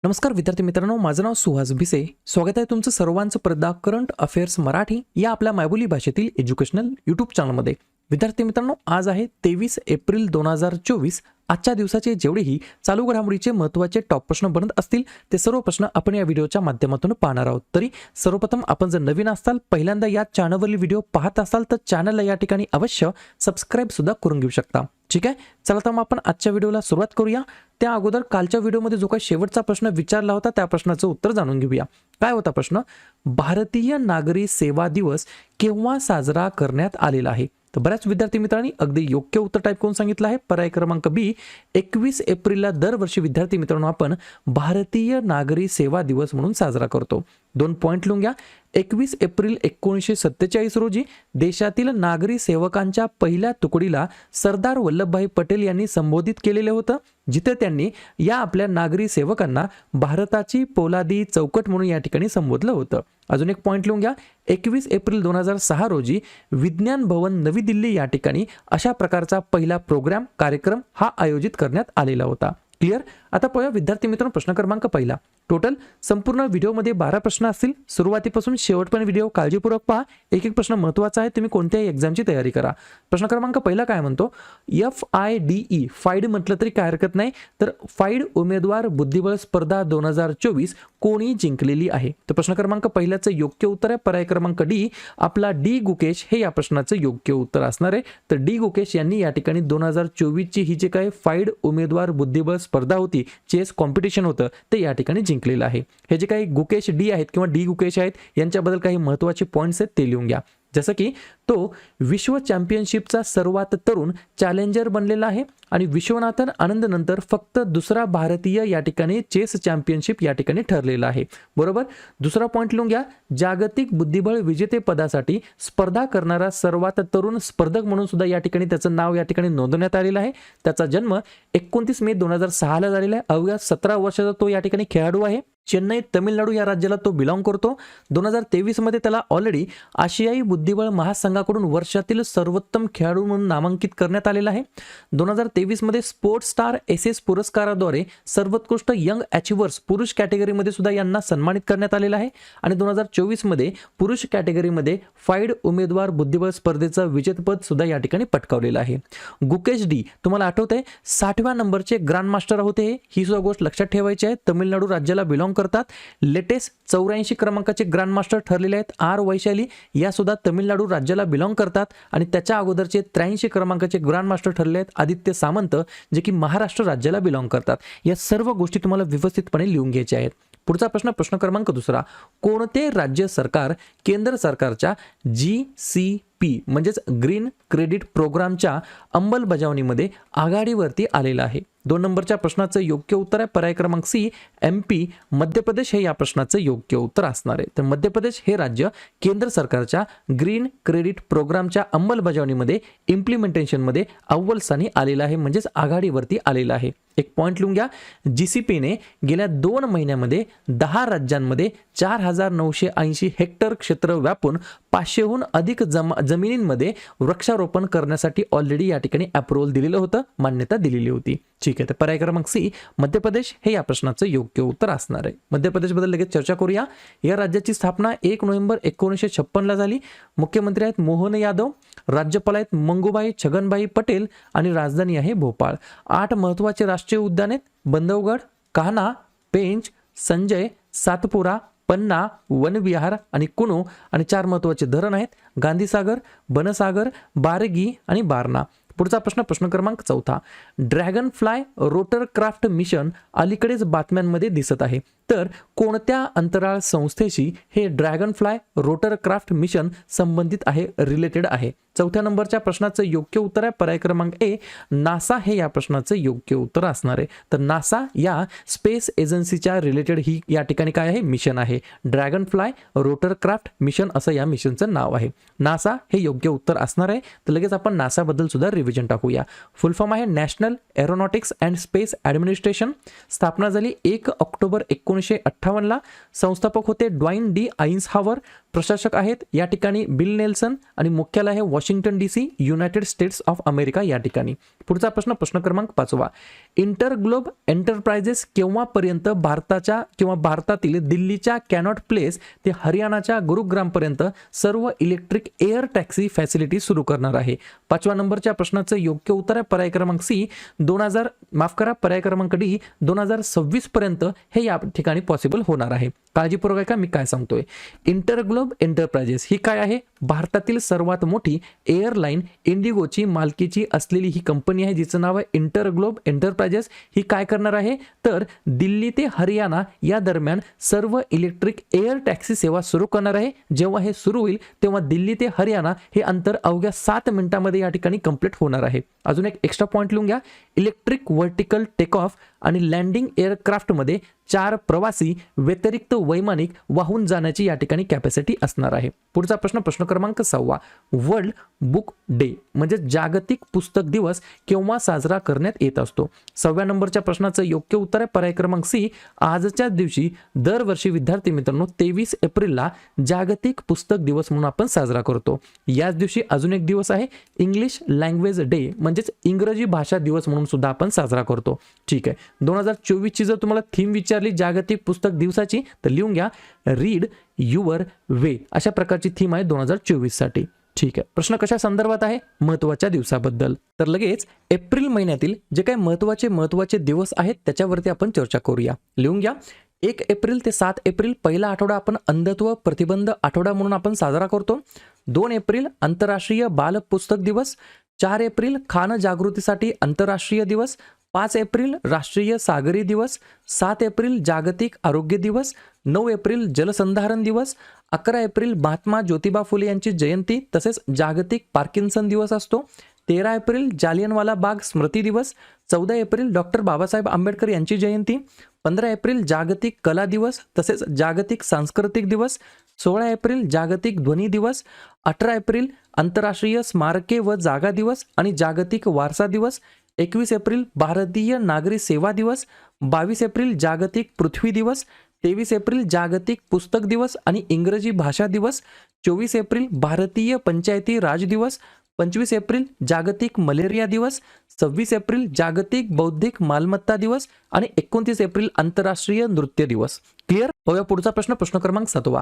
नमस्कार विद्यार्थी मित्रांनो, माझं नाव सुहास भिसे. स्वागत आहे तुमचं सर्वांचं प्रदा करंट अफेअर्स मराठी या आपल्या मायबोली भाषेतील एज्युकेशनल यूट्यूब चॅनलमध्ये. विद्यार्थी मित्रांनो, आज आहे 23 एप्रिल 2024. आजच्या दिवसाचे जेवढेही चालू घडामोडीचे महत्त्वाचे टॉप प्रश्न बनत असतील ते सर्व प्रश्न आपण या व्हिडिओच्या माध्यमातून पाहणार आहोत. तरी सर्वप्रथम आपण जर नवीन असाल, पहिल्यांदा या चॅनलवरील व्हिडिओ पाहत असाल तर चॅनलला या ठिकाणी अवश्य सबस्क्राईब सुद्धा करून घेऊ शकता. ठीक आहे, चला तर मग आपण आजच्या व्हिडिओला सुरुवात करूया. त्या अगोदर कालच्या व्हिडिओमध्ये जो काही शेवटचा प्रश्न विचारला होता त्या प्रश्नाचं उत्तर जाणून घेऊया. काय होता प्रश्न? भारतीय नागरी सेवा दिवस केव्हा साजरा करण्यात आलेला आहे? तर बऱ्याच विद्यार्थी मित्रांनी अगदी योग्य उत्तर टाईप करून सांगितलं आहे. पर्याय क्रमांक बी, 21 एप्रिलला दरवर्षी विद्यार्थी मित्रांनो आपण भारतीय नागरी सेवा दिवस म्हणून साजरा करतो. 2 पॉईंट लिहून घ्या. 21 एप्रिल 1947 रोजी देशातील नागरी सेवकांच्या पहिल्या तुकडीला सरदार वल्लभभाई पटेल यांनी संबोधित केलेले होतं, जिथे त्यांनी या आपल्या नागरी सेवकांना भारताची पोलादी चौकट म्हणून या ठिकाणी संबोधलं होतं. अजून एक पॉईंट लिहून घ्या. 21 एप्रिल 2006 रोजी विज्ञान भवन नवी दिल्ली या ठिकाणी अशा प्रकारचा पहिला कार्यक्रम हा आयोजित करण्यात आलेला होता. क्लिअर? आता पाहूया विद्यार्थी मित्रांनो प्रश्न क्रमांक पहिला. टोटल संपूर्ण व्हिडिओमध्ये 12 प्रश्न असतील. सुरुवातीपासून शेवटपर्यंत व्हिडिओ काळजीपूर्वक पहा. एक एक प्रश्न महत्त्वाचा आहे, तुम्ही कोणत्याही एक्झामची तयारी करा. प्रश्न क्रमांक पहिला काय म्हणतो? FIDE फाईड म्हटलं तरी काय हरकत नाही, तर फाईड उमेदवार बुद्धिबळ स्पर्धा 2024 कोणी जिंकलेली आहे? तर प्रश्न क्रमांक पहिल्याचं योग्य उत्तर आहे पर्याय क्रमांक डी, आपला डी गुकेश हे या प्रश्नाचं योग्य उत्तर असणार आहे. तर डी गुकेश यांनी या ठिकाणी 2024 ची ही जे काही फाईड उमेदवार बुद्धिबळ स्पर्धा होती, चेस कॉम्पिटिशन होतं, ते या ठिकाणी जिंकलेलं आहे. हे जे काही गुकेश डी आहेत किंवा डी गुकेश आहेत यांच्याबद्दल काही महत्त्वाचे पॉईंट्स आहेत ते लिहून घ्या. जसं की तो विश्व चॅम्पियनशिपचा सर्वात तरुण चॅलेंजर बनलेला आहे आणि विश्वनाथन आनंद नंतर फक्त दुसरा भारतीय या ठिकाणी चेस चॅम्पियनशिप या ठिकाणी ठरलेला आहे. बरोबर. दुसरा पॉईंट लिहून घ्या. जागतिक बुद्धिबळ विजेतेपदासाठी स्पर्धा करणारा सर्वात तरुण स्पर्धक म्हणून सुद्धा या ठिकाणी त्याचं नाव या ठिकाणी नोंदवण्यात आलेलं आहे. त्याचा जन्म 29 मे 2006 ला झालेला आहे. अवघ्या 17 वर्षाचा तो या ठिकाणी खेळाडू आहे. चेन्नई तमिळनाडू या राज्याला तो बिलॉंग करतो. 2023 मध्ये त्याला ऑलरेडी आशियाई बुद्धिबळ महासंघाकडून वर्षातील सर्वोत्तम खेळाडू म्हणून नामांकित करण्यात आलेला आहे. 2023 मध्ये स्पोर्ट्स स्टार एसएस पुरस्काराद्वारे सर्वोत्कृष्ट यंग अचिव्हर्स पुरुष कॅटेगरीमध्ये सुद्धा यांना सन्मानित करण्यात आलेला आहे. आणि 2024 मध्ये पुरुष कॅटेगरीमध्ये फाईड उमेदवार बुद्धिबळ स्पर्धेचं विजेतेपद सुद्धा या ठिकाणी पटकावलेलं आहे. गुकेश डी तुम्हाला आठवतंय 60व्या नंबरचे ग्रँड मास्टर होते. ही सुद्धा गोष्ट लक्षात ठेवायची आहे. तमिळनाडू राज्याला बिलॉंग करतात. लेटेस्ट 84 क्रमांकाचे ग्रँड मास्टर ठरलेले आहेत आर वैशाली, या सुद्धा तमिळनाडू राज्याला बिलॉंग करतात. आणि त्याच्या अगोदरचे 83 क्रमांकाचे ग्रँड मास्टर ठरले आहेत आदित्य सामंत, जे की महाराष्ट्र राज्याला बिलॉंग करतात. या सर्व गोष्टी तुम्हाला व्यवस्थितपणे लिहून घ्यायच्या आहेत. पुढचा प्रश्न क्रमांक दुसरा. कोणते राज्य सरकार केंद्र सरकारच्या GCP म्हणजेच ग्रीन क्रेडिट प्रोग्रामच्या अंमलबजावणीमध्ये आघाडीवरती आलेला आहे? 2 नंबरच्या प्रश्नाचं योग्य उत्तर आहे पर्याय क्रमांक सी, MP मध्य प्रदेश हे या प्रश्नाचं योग्य उत्तर असणार आहे. तर मध्य प्रदेश हे राज्य केंद्र सरकारच्या ग्रीन क्रेडिट प्रोग्रामच्या अंमलबजावणीमध्ये इम्प्लिमेंटेशनमध्ये अव्वल स्थानी आलेला आहे, म्हणजेच आघाडीवरती आलेला आहे. एक पॉईंट लिहून घ्या. GCPने गेल्या 2 महिन्यामध्ये 10 राज्यांमध्ये 4980 हेक्टर क्षेत्र व्यापून 500हून अधिक जमिनींमध्ये वृक्षारोपण करण्यासाठी ऑलरेडी या ठिकाणी अप्रुव्हल दिलेलं होतं, मान्यता दिलेली होती. ठीक आहे, तर पर्याय क्रमांक सी मध्य प्रदेश हे या प्रश्नाचं योग्य उत्तर असणार आहे. मध्य प्रदेशबद्दल लगेच चर्चा करूया. या राज्याची स्थापना 1 नोव्हेंबर 1956 ला झाली. मुख्यमंत्री आहेत मोहन यादव, राज्यपाल आहेत मंगूभाई छगनभाई पटेल आणि राजधानी आहे भोपाळ. 8 महत्त्वाचे राष्ट्रीय उद्यान आहेत: बंधवगड, कान्हा, पेंच, संजय, सातपुरा, पन्ना, वनविहार आणि कुनो. आणि 4 महत्त्वाचे धरण आहेत: गांधीसागर, बनसागर, बारगी आणि बारणा. पुढचा प्रश्न क्रमांक 4. Dragon fly rotor craft mission अलीकडेच बातम्यांमध्ये दिसत आहे, तर कोणत्या अंतराळ संस्थेशी हे dragon fly rotor craft mission संबंधित आहे, रिलेटेड आहे? 4थ्या नंबरच्या प्रश्नाचं योग्य उत्तर आहे पर्याय क्रमांक ए, नासा हे या प्रश्नाचं योग्य उत्तर असणार आहे. तर नासा या स्पेस एजन्सीच्या रिलेटेड ही या ठिकाणी काय आहे, मिशन आहे. Dragon fly rotor craft mission असं या मिशनचं नाव आहे. नासा हे योग्य उत्तर असणार आहे. तर लगेच आपण नासा बद्दल सुद्धा रिव्हिजन टाकूया. फुल फॉर्म आहे national aeronautics and space administration. स्थापना झाली 1 ऑक्टोबर 1958ला. संस्थापक होते ड्वाईन डी आईन्सहावर. प्रशासक आहेत या ठिकाणी बिल नेल्सन आणि मुख्यालय आहे Washington DC, United states of America या ठिकाणी. पुढचा प्रश्न, प्रश्न क्रमांक 5वा. इंटरग्लोब एंटरप्राइजेस केव्हापर्यंत भारतातील दिल्लीच्या कॅनॉट प्लेस ते हरियाणाच्या गुरुग्राम पर्यंत सर्व इलेक्ट्रिक एअर टॅक्सी फॅसिलिटी सुरू करणार आहे? 5व्या नंबरच्या प्रश्नाचं योग्य उत्तर आहे पर्याय क्रमांक सी, पर्याय क्रमांक डी, 2026 पर्यंत हे या ठिकाणी पॉसिबल होणार आहे. काळजीपूर्वक ऐका मी काय सांगतोय. इंटरग्लोब एंटरप्राइजेस ही काय आहे? भारतातील सर्वात मोठी एअरलाईन इंडिगोची मालकीची असलेली ही कंपनी आहे, जिचं नाव आहे इंटरग्लोब एंटरप्राइजेस. ही काय करणार आहे तर दिल्ली ते हरियाणा या दरम्यान सर्व इलेक्ट्रिक एअर टॅक्सी सेवा सुरू करणार आहे. जेव्हा हे सुरू होईल तेव्हा दिल्ली ते हरियाणा हे अंतर अवघ्या 7 मिनिटांमध्ये या ठिकाणी कंप्लीट होणार आहे. अजून एक एक्स्ट्रा पॉइंट लिहून घ्या. इलेक्ट्रिक व्हर्टिकल टेक ऑफ आणि लँडिंग एअरक्राफ्टमध्ये 4 प्रवासी व्यतिरिक्त वैमानिक वाहून जाण्याची या ठिकाणी कॅपॅसिटी असणार आहे. पुढचा प्रश्न, प्रश्न क्रमांक 6वा. वर्ल्ड बुक डे म्हणजे जागतिक पुस्तक दिवस केव्हा साजरा करण्यात येत असतो? 6व्या नंबरच्या प्रश्नाचं योग्य उत्तर आहे पर्याय क्रमांक सी, आजच्या दिवशी. दरवर्षी विद्यार्थी मित्रांनो 23 एप्रिलला जागतिक पुस्तक दिवस म्हणून आपण साजरा करतो. याच दिवशी अजून एक दिवस आहे इंग्लिश लँग्वेज डे म्हणजेच इंग्रजी भाषा दिवस म्हणून सुद्धा आपण साजरा करतो. ठीक आहे. 2024 ची जर तुम्हाला थीम विचारली जागतिक पुस्तक दिवसाची तर लिहून घ्या रीड युअर वे, अशा प्रकारची थीम आहे 2024 साठी. ठीक आहे. प्रश्न कशा संदर्भात आहे? महत्त्वाच्या दिवसाबद्दल. तर लगेच एप्रिल महिन्यातील जे काही महत्त्वाचे दिवस आहेत त्याच्यावरती आपण चर्चा करूया. लिहून घ्या. 1 एप्रिल ते 7 एप्रिल पहिला आठवडा आपण अंधत्व प्रतिबंध आठवडा म्हणून आपण साजरा करतो. 2 एप्रिल आंतरराष्ट्रीय बाल पुस्तक दिवस. 4 एप्रिल खान जागृतीसाठी आंतरराष्ट्रीय दिवस. 5 एप्रिल राष्ट्रीय सागरी दिवस. 7 एप्रिल जागतिक आरोग्य दिवस. 9 एप्रिल जलसंधारण दिवस. 11 एप्रिल महात्मा ज्योतिबा फुले यांची जयंती तसेच जागतिक पार्किन्सन दिवस असतो. 13 एप्रिल जालियनवाला बाग स्मृती दिवस. 14 एप्रिल डॉक्टर बाबासाहेब आंबेडकर यांची जयंती. 15 एप्रिल जागतिक कला दिवस तसेच जागतिक सांस्कृतिक दिवस. 16 एप्रिल जागतिक ध्वनी दिवस. 18 एप्रिल आंतरराष्ट्रीय स्मारके व जागा दिवस आणि जागतिक वारसा दिवस. 21 एप्रिल भारतीय नागरी सेवा दिवस. 22 एप्रिल जागतिक पृथ्वी दिवस. 23 एप्रिल जागतिक पुस्तक दिवस आणि इंग्रजी भाषा दिवस. 24 एप्रिल भारतीय पंचायती राज दिवस. 25 एप्रिल जागतिक मलेरिया दिवस. 26 एप्रिल जागतिक बौद्धिक मालमत्ता दिवस आणि 29 एप्रिल आंतरराष्ट्रीय नृत्य दिवस. क्लिअर? पाहूया पुढचा प्रश्न, प्रश्न क्रमांक 7वा.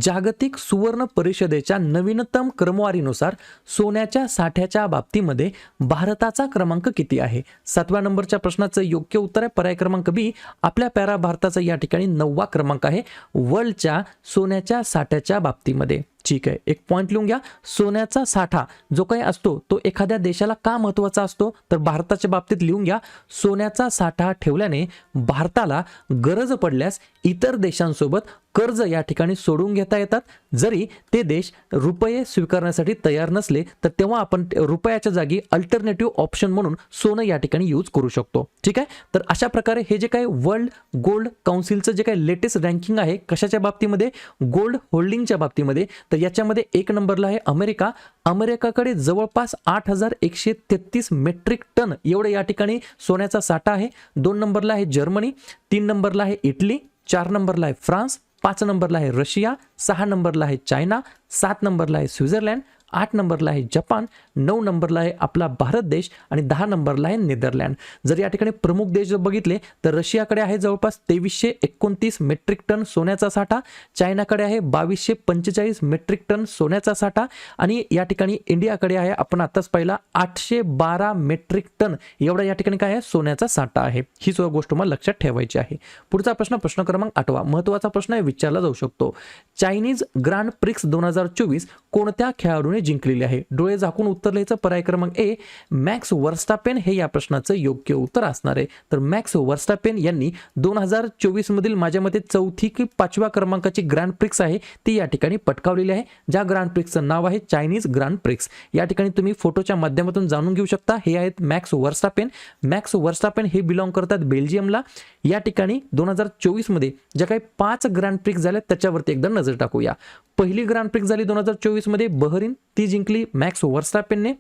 जागतिक सुवर्ण परिषदेच्या नवीनतम क्रमवारीनुसार सोन्याच्या साठ्याच्या बाबतीमध्ये भारताचा क्रमांक किती आहे? 7व्या नंबरच्या प्रश्नाचं योग्य उत्तर आहे पर्याय क्रमांक बी. आपल्या प्यारा भारताचा या ठिकाणी 9वा क्रमांक आहे वर्ल्डच्या सोन्याच्या साठ्याच्या बाबतीमध्ये. ठीक आहे. एक पॉइंट लिहून घ्या. सोन्याचा साठा जो काही असतो तो एखाद्या देशाला का महत्त्वाचा असतो तर भारताच्या बाबतीत लिहून घ्या. सोन्याचा साठा ठेवल्याने भारताला गरज पडल्यास इतर देशांसोबत कर्ज या ठिकाणी सोडून घेता येतात. जरी ते देश रुपये स्वीकारण्यासाठी तयार नसले तर तेव्हा आपण रुपयाच्या जागी अल्टरनेटिव्ह ऑप्शन म्हणून सोनं या ठिकाणी यूज करू शकतो. ठीक आहे. तर अशा प्रकारे हे जे काही वर्ल्ड गोल्ड काउन्सिलचं जे काही लेटेस्ट रँकिंग आहे कशाच्या बाबतीमध्ये गोल्ड होल्डिंगच्या बाबतीमध्ये तर याच्यामध्ये 1 नंबरला आहे अमेरिका. अमेरिकाकडे जवळपास 8,133 मेट्रिक टन एवढं या ठिकाणी सोन्याचा साठा आहे. 2 नंबरला आहे जर्मनी. 3 नंबरला आहे इटली. 4 नंबरला आहे फ्रान्स. 5 नंबरला आहे रशिया. 6 नंबरला आहे चायना. 7 नंबरला आहे स्वित्झर्लंड. 8 नंबरला आहे जपान. 9 नंबरला आहे आपला भारत देश आणि 10 नंबरला आहे नेदरलँड. जर या ठिकाणी प्रमुख देश जर बघितले तर रशियाकडे आहे जवळपास 2329 मेट्रिक टन सोन्याचा साठा. चायनाकडे आहे 2245 मेट्रिक टन सोन्याचा साठा आणि या ठिकाणी इंडियाकडे आहे आपण आताच पाहिला 812 मेट्रिक टन एवढा या ठिकाणी काय आहे सोन्याचा साठा आहे. ही सर्व गोष्ट मला लक्षात ठेवायची आहे. पुढचा प्रश्न, प्रश्न क्रमांक 8वा. महत्त्वाचा प्रश्न आहे विचारला जाऊ शकतो. चायनीज ग्रँड प्रिक्स 2024 कोणत्या खेळाडूने जिंकलेली आहे? डोळे झाकून उत्तर लिहायचं. पर्याय क्रमांक ए मॅक्स वर्स्टापेन हे या प्रश्नाचं योग्य उत्तर असणार आहे. तर मॅक्स वर्स्टापेन यांनी 2024 मधील माझ्या मते 4थी की 5व्या क्रमांकाची ग्रँड प्रिक्स आहे ती या ठिकाणी पटकावलेली आहे. ज्या ग्रँड प्रिक्सचं नाव आहे चायनीज ग्रँड प्रिक्स. या ठिकाणी तुम्ही फोटोच्या माध्यमातून जाणून घेऊ शकता. हे आहेत मॅक्स वर्स्टापेन. मॅक्स वर्स्टापेन हे बिलॉंग करतात बेल्जियमला. या ठिकाणी 2024 मध्ये ज्या काही 5 ग्रँड प्रिक्स झाल्या त्याच्यावरती एकदा नजर टाकूया. पहिली ग्रँड प्रिक्स झाली 2024 मध्ये बहरीन, ती जिंकली मॅक्स वर्स्टापेनने.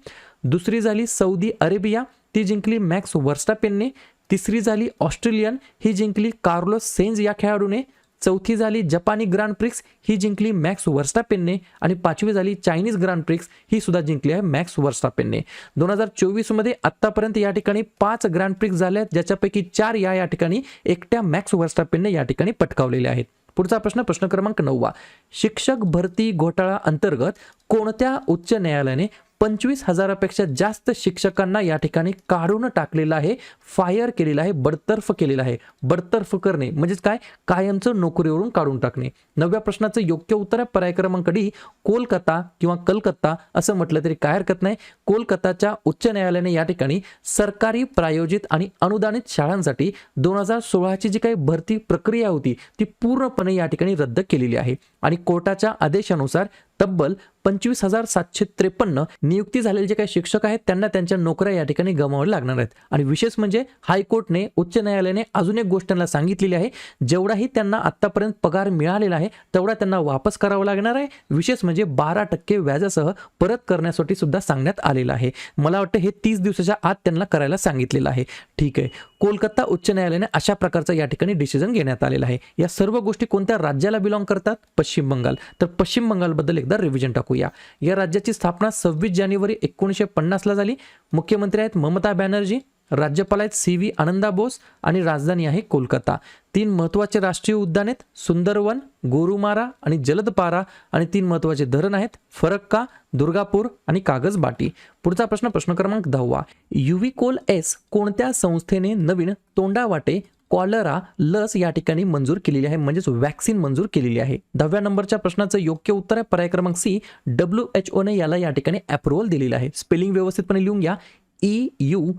दुसरी झाली सौदी अरेबिया, ती जिंकली मॅक्स वर्स्टापेनने. तिसरी झाली ऑस्ट्रेलियन, ही जिंकली कार्लोस सेन्झ या खेळाडूने. चौथी झाली जपानी ग्रँड प्रिक्स, ही जिंकली मॅक्स वर्स्टापेनने. आणि पाचवी झाली चायनीज ग्रँड प्रिक्स, ही सुद्धा जिंकली आहे मॅक्स वर्स्टापेनने. 2024 मध्ये आतापर्यंत या ठिकाणी 5 ग्रँड प्रिक्स झाल्या, ज्याच्यापैकी 4 या ठिकाणी एकट्या मॅक्स वर्स्टापेनने या ठिकाणी पटकावलेले आहेत. पुढचा प्रश्न, प्रश्न क्रमांक 9. शिक्षक भरती घोटाळा अंतर्गत कोणत्या उच्च न्यायालयाने 25,000पेक्षा जास्त शिक्षकांना या ठिकाणी काढून टाकलेलं आहे, फायर केलेलं आहे, बडतर्फ केलेलं आहे. बडतर्फ करणे म्हणजेच काय, कायमचं नोकरीवरून काढून टाकणे. 9व्या प्रश्नाचं योग्य उत्तर आहे पर्याय क्रमांक डी, कोलकाता किंवा कलकत्ता असं म्हटलं तरी काय हरकत नाही. कोलकाताच्या उच्च न्यायालयाने या ठिकाणी सरकारी प्रायोजित आणि अनुदानित शाळांसाठी 2016ची जी काही भरती प्रक्रिया होती ती पूर्णपणे या ठिकाणी रद्द केलेली आहे. आणि कोर्टाच्या आदेशानुसार तब्बल 25,753 नियुक्ती झालेले जे काही शिक्षक आहेत त्यांना त्यांच्या नोकऱ्या या ठिकाणी गमावाव्या लागणार आहेत. आणि विशेष म्हणजे हायकोर्टने, उच्च न्यायालयाने अजून एक गोष्ट त्यांना सांगितलेली आहे, जेवढाही त्यांना आतापर्यंत पगार मिळालेला आहे तेवढा त्यांना वापस करावा लागणार आहे. विशेष म्हणजे 12% व्याजासह परत करण्यासाठी सुद्धा सांगण्यात आलेलं आहे. मला वाटतं हे 30 दिवसाच्या आत त्यांना करायला सांगितलेलं आहे. ठीक आहे, कोलकाता उच्च न्यायालयाने अशा प्रकारचा या ठिकाणी डिसिजन घेण्यात आलेला आहे. या सर्व गोष्टी कोणत्या राज्याला बिलॉंग करतात? पश्चिम बंगाल. तर पश्चिम बंगालबद्दल एकदा रिव्हिजन टाकूया. या राज्याची स्थापना 26 जानेवारी 1950 ला झाली. मुख्यमंत्री आहेत ममता बॅनर्जी, राज्यपाल आहेत CV आनंदा बोस आणि राजधानी आहे कोलकाता. 3 महत्त्वाचे राष्ट्रीय उद्यान आहेत, सुंदरवन, गोरुमारा आणि जलदपारा. आणि 3 महत्त्वाचे धरण आहेत, फरक्का, दुर्गापूर आणि कागजबाटी. पुढचा प्रश्न, प्रश्न क्रमांक 10. युव्हिकोल एस कोणत्या संस्थेने नवीन तोंडावाटे कॉलरा लस या ठिकाणी मंजूर केलेली आहे, म्हणजेच वॅक्सिन मंजूर केलेली आहे. 10व्या नंबरच्या प्रश्नाचं योग्य उत्तर आहे पर्याय क्रमांक सी, WHO ने याला या ठिकाणी अप्रुव्हल दिलेलं आहे. स्पेलिंग व्यवस्थितपणे लिहून घ्या, EUVICHOLS.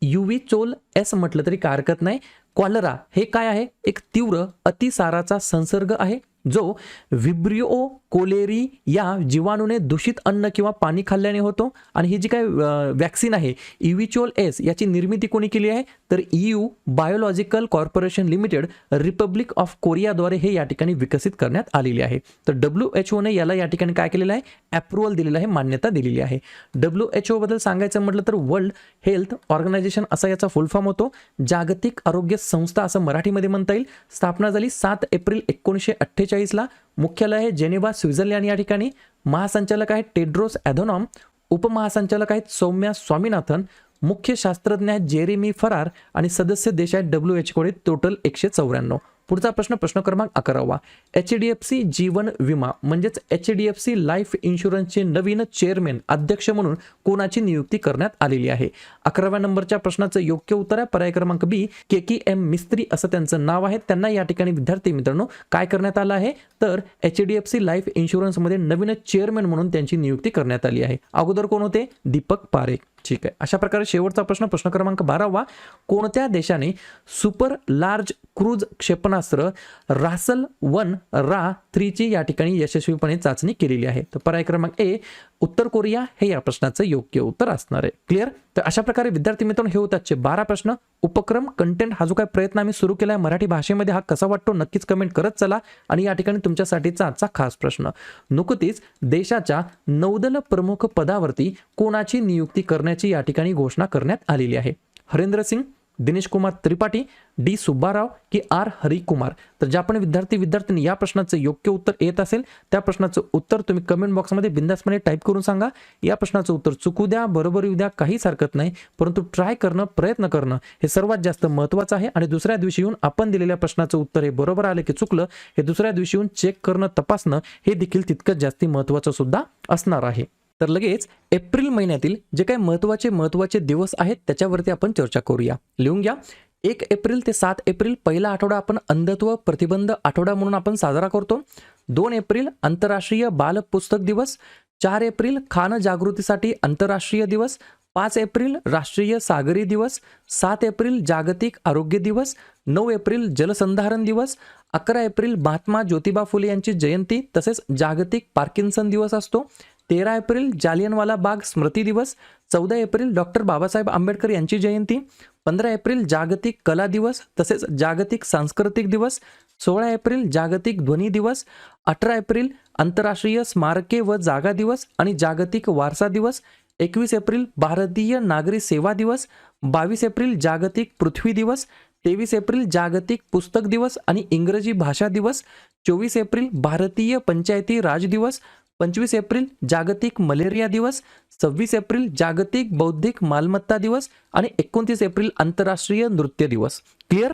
युव्हिकोल एस म्हटलं तरी काय हरकत नाही. कॉलरा हे काय आहे? एक तीव्र अतिसाराचा संसर्ग आहे जो विब्रिओ कोलेरी या जीवाणूने दूषित अन्न किंवा पाणी खाल्ल्याने होतो. आणि ही जी काय वॅक्सिन आहे युव्हिकोल एस याची निर्मिती कोणी केली आहे? तर EU biological corporation limited, republic of कोरियाद्वारे हे या ठिकाणी विकसित करण्यात आलेली आहे. तर WHO ने याला या ठिकाणी काय केलेलं आहे? अप्रुव्हल दिलेलं आहे, मान्यता दिलेली आहे. WHO बद्दल सांगायचं म्हटलं तर वर्ल्ड हेल्थ ऑर्गनायझेशन असा याचा फुल फॉर्म होतो. जागतिक आरोग्य संस्था असं मराठीमध्ये म्हणता येईल. स्थापना झाली 7 एप्रिल 1948 ला. मुख्यालय आहे जेनेवा, स्वित्झर्लंड या ठिकाणी. महासंचालक आहेत टेड्रोस ॲधनॉम. उपमहासंचालक आहेत सौम्या स्वामीनाथन. मुख्य शास्त्रज्ञ आहेत जेरेमी फरार. आणि सदस्य देश आहेत WHO कडे टोटल 194. पुढचा प्रश्न, प्रश्न क्रमांक 11. HDFC जीवन विमा म्हणजेच HDFC लाईफ इन्शुरन्सचे नवीन चेअरमॅन, अध्यक्ष म्हणून कोणाची नियुक्ती करण्यात आलेली आहे? 11व्या नंबरच्या प्रश्नाचं योग्य उत्तर आहे पर्याय क्रमांक बी, KKM मिस्त्री असं त्यांचं नाव आहे. त्यांना या ठिकाणी विद्यार्थी मित्रांनो काय करण्यात आलं आहे? तर HDFC लाईफ इन्शुरन्समध्ये नवीन चेअरमॅन म्हणून त्यांची नियुक्ती करण्यात आली आहे. अगोदर कोण होते? दीपक पारेख. ठीक आहे, अशा प्रकारे शेवटचा प्रश्न, प्रश्न क्रमांक 12. कोणत्या देशाने सुपर लार्ज क्रूज क्षेपणास्त्र रासल 1 रा 3 ची या ठिकाणी यशस्वीपणे चाचणी केलेली आहे? तर पर्याय क्रमांक ए, उत्तर कोरिया हे या प्रश्नाचं योग्य उत्तर असणार आहे. क्लिअर? तर अशा प्रकारे विद्यार्थी मित्रांनो हे होते आजचे 12 प्रश्न. उपक्रम कंटेंट हा जो काही प्रयत्न आम्ही सुरू केला आहे मराठी भाषेमध्ये, हा कसा वाटतो नक्कीच कमेंट करत चला. आणि या ठिकाणी तुमच्यासाठीचा आजचा खास प्रश्न, नुकतीच देशाच्या नौदल प्रमुख पदावरती कोणाची नियुक्ती करण्याची या ठिकाणी घोषणा करण्यात आलेली आहे? हरेंद्र सिंग, दिनेश कुमार त्रिपाठी, डी सुब्बाराव की आर हरिकुमार? तर ज्या पण विद्यार्थ्यांनी या प्रश्नाचं योग्य उत्तर येत असेल त्या प्रश्नाचं उत्तर तुम्ही कमेंट बॉक्समध्ये बिंदासपणे टाईप करून सांगा. या प्रश्नाचं उत्तर चुकू द्या, बरोबर येऊ द्या, काहीच हरकत नाही, परंतु ट्राय करणं, प्रयत्न करणं हे सर्वात जास्त महत्त्वाचं आहे. आणि दुसऱ्या दिवशी येऊन आपण दिलेल्या प्रश्नाचं उत्तर हे बरोबर आलं की चुकलं हे दुसऱ्या दिवशी येऊन चेक करणं, तपासणं हे देखील तितकंच जास्ती महत्त्वाचं सुद्धा असणार आहे. तर लगेच एप्रिल महिन्यातील जे काही महत्त्वाचे दिवस आहेत त्याच्यावरती आपण चर्चा करूया. लिहून घ्या, 1 एप्रिल ते 7 एप्रिल पहिला आठवडा आपण अंधत्व प्रतिबंध आठवडा म्हणून आपण साजरा करतो. 2 एप्रिल आंतरराष्ट्रीय बाल पुस्तक दिवस. 4 एप्रिल खान जागृतीसाठी आंतरराष्ट्रीय दिवस. 5 एप्रिल राष्ट्रीय सागरी दिवस. 7 एप्रिल जागतिक आरोग्य दिवस. 9 एप्रिल जलसंधारण दिवस. 11 एप्रिल महात्मा ज्योतिबा फुले यांची जयंती तसेच जागतिक पार्किन्सन दिवस असतो. 13 एप्रिल जालियनवाला बाग स्मृती दिवस. 14 एप्रिल डॉक्टर बाबासाहेब आंबेडकर यांची जयंती. 15 एप्रिल जागतिक कला दिवस तसेच जागतिक सांस्कृतिक दिवस. 16 एप्रिल जागतिक ध्वनी दिवस. 18 एप्रिल आंतरराष्ट्रीय स्मारके व जागा दिवस आणि जागतिक वारसा दिवस. 21 एप्रिल भारतीय नागरी सेवा दिवस, 22 एप्रिल जागतिक पृथ्वी दिवस, 23 एप्रिल जागतिक पुस्तक दिवस आणि इंग्रजी भाषा दिवस, 24 एप्रिल भारतीय पंचायती राज दिवस, 25 एप्रिल जागतिक मलेरिया दिवस, 26 एप्रिल जागतिक बौद्धिक मालमत्ता दिवस आणि 29 एप्रिल आंतरराष्ट्रीय नृत्य दिवस. क्लिअर?